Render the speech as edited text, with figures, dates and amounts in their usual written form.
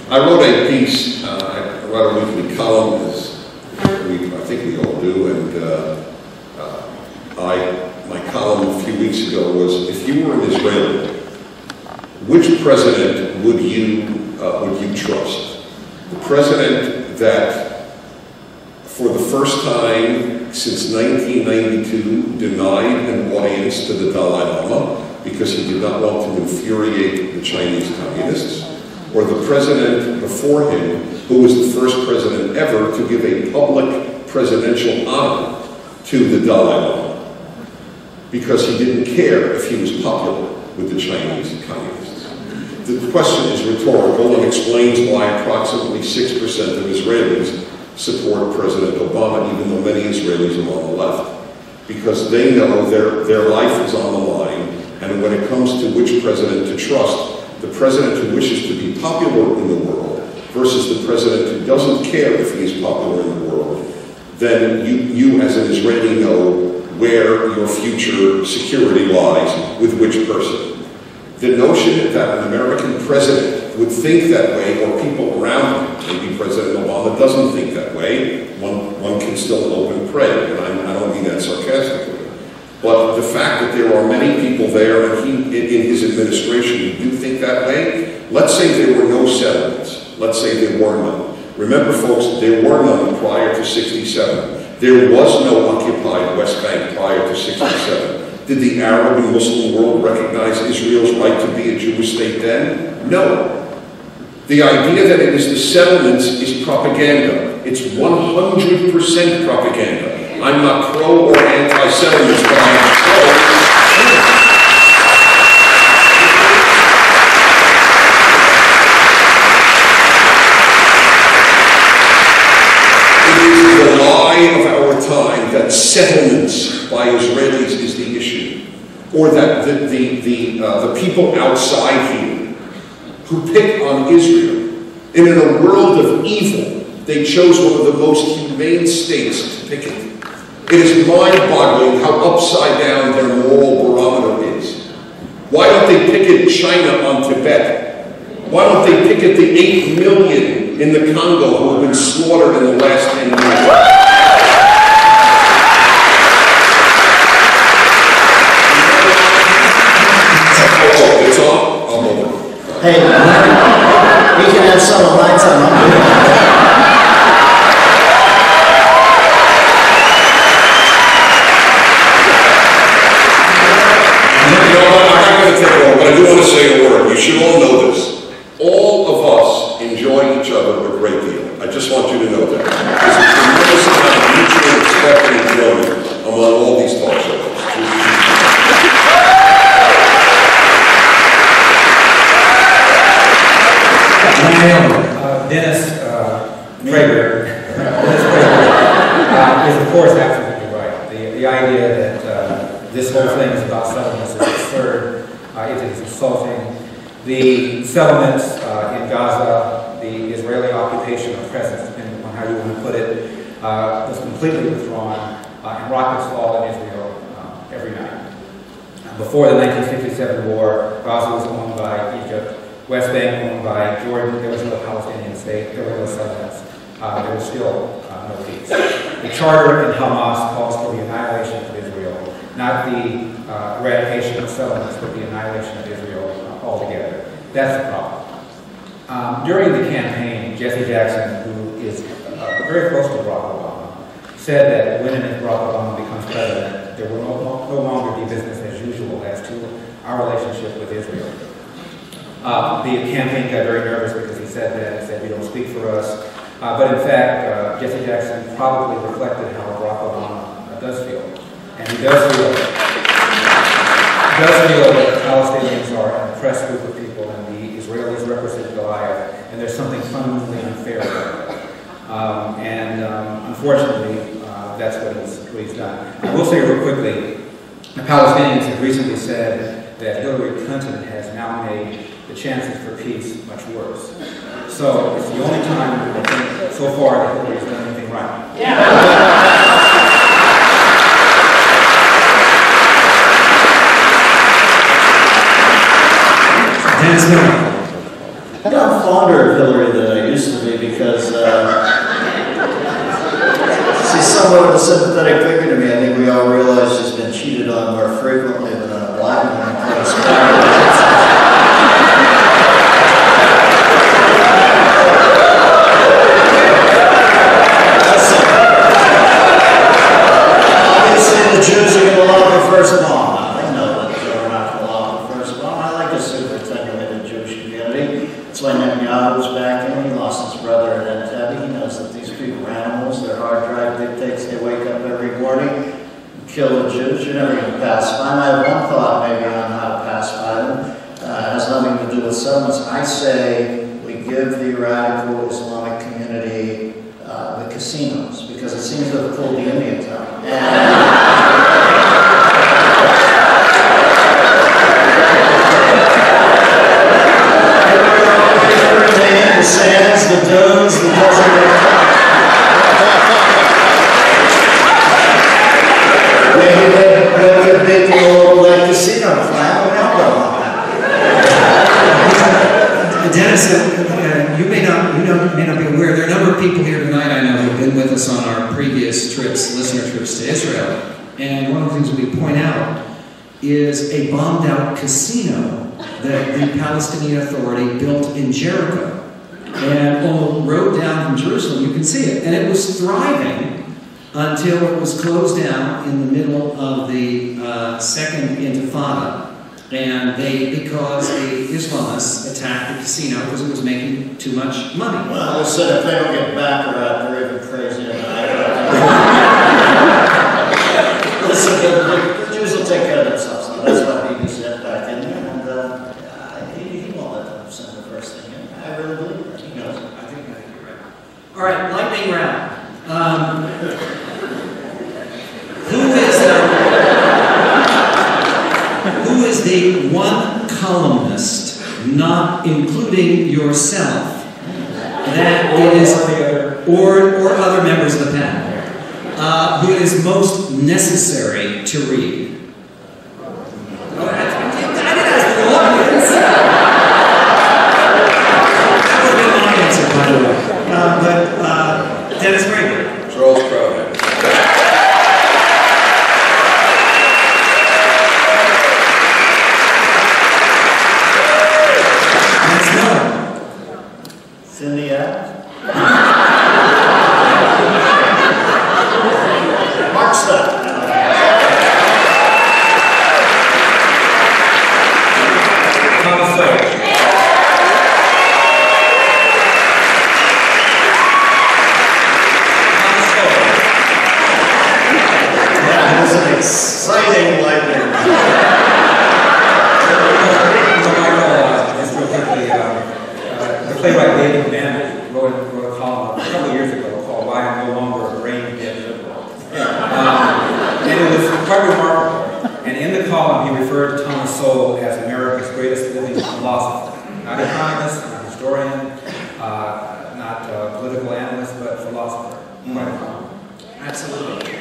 I wrote a piece, I wrote a weekly column, as I think we all do, and my column a few weeks ago was, if you were an Israeli, which president would you trust? The president that, for the first time since 1992, denied an audience to the Dalai Lama because he did not want to infuriate the Chinese communists, or the president before him, who was the first president ever to give a public presidential honor to the Dalai Lama, because he didn't care if he was popular with the Chinese communists. The question is rhetorical and explains why approximately 6% of Israelis support President Obama, even though many Israelis are on the left, because they know their life is on the line, and when it comes to which president to trust, the president who wishes to be popular in the world versus the president who doesn't care if he is popular in the world, then you as an Israeli know where your future security lies with which person. The notion that an American president would think that way, or people around him, maybe President Obama doesn't think that way, one can still hope and pray, and I don't mean that sarcastically. But the fact that there are many people there, and in his administration, who do think that way, let's say there were no settlements. Let's say there were none. Remember, folks, there were none prior to 67. There was no occupied West Bank prior to 67. Did the Arab and Muslim world recognize Israel's right to be a Jewish state then? No. The idea that it is the settlements is propaganda. It's 100% propaganda. I'm not pro or anti-settlements, but I'm pro. Of our time that settlements by Israelis is the issue, or that the people outside here who pick on Israel, and in a world of evil, they chose one of the most humane states to pick it. It is mind-boggling how upside down their moral barometer is. Why don't they picket China on Tibet? Why don't they picket the 8 million in the Congo who have been slaughtered in the last 10 years? Hey, we can have some lights on. No, I'm not going to take it over, but I do want to say a word. You should all know this. All of us enjoy each other a great deal. I just want you to know that. There's a tremendous amount of mutual respect and enjoyment among all these talk shows. Dennis Prager is, of course, absolutely right. The idea that this whole thing is about settlements is absurd. It is insulting. The settlements in Gaza, the Israeli occupation or presence, depending on how you want to put it, was completely withdrawn, and rockets fall in Israel every night. Before the 1967 war, Gaza was owned by Egypt. West Bank owned by Jordan. There was no Palestinian state. There were no settlements. There was still no peace. The charter in Hamas calls for the annihilation of Israel, not the eradication of settlements, but the annihilation of Israel altogether. That's the problem. During the campaign, Jesse Jackson, who is very close to Barack Obama, said that when and if Barack Obama becomes president, there will no longer be business as usual as to our relationship with Israel. The campaign got very nervous because he said that. He said, "You don't speak for us." But in fact, Jesse Jackson probably reflected how Barack Obama does feel. And he does feel that Palestinians are an oppressed group of people and the Israelis represent Goliath, and there's something fundamentally unfair about that. Unfortunately, that's what he's done. I will say real quickly, the Palestinians have recently said that Hillary Clinton has now made the chances for peace much worse. So it's the only time I think so far that Hillary's done anything right. Dennis, I'm fonder of Hillary than I used to be because she's somewhat of a sympathetic figure to me. I think we all realize she's been cheated on more frequently than a black woman. Obviously, the Jews are going to lob the first bomb. I know that they're not going to lob the first bomb. I like to super-attenuate the Jewish community. That's why Netanyahu's back in. He lost his brother in Medved. He knows that these people are animals. Their hard drive dictates they wake up every morning and kill the Jews. You're never going to pacify them. I have one thought maybe on how to pacify them. It has nothing to do with settlements. I say we give the radical Islamic community the casinos because it seems to have pulled the Indians out. The sands, the dunes, the desert. Maybe they could make a little casino plan. Dennis, you may not be aware, there are a number of people here tonight I know who have been with us on our previous trips, listener trips to Israel. And one of the things we point out is a bombed out casino that the Palestinian Authority built in Jericho. And on the road down from Jerusalem, you can see it. And it was thriving until it was closed down in the middle of the Second Intifada. And because the Islamists attacked the casino because it was making too much money. Well, I said if they don't get back around, they're even crazier than I am. Listen, the Jews will take care of themselves. That's why he sent back in there. And he won't let them send the first thing in. I really believe that. He knows. I think you're right. All right, lightning round. Who is the one columnist, not including yourself, that or other members of the panel, who is most necessary to read? Oh, I didn't ask the audience. That would be my answer, by the way. But Dennis Prager. Charles Prager. Absolutely.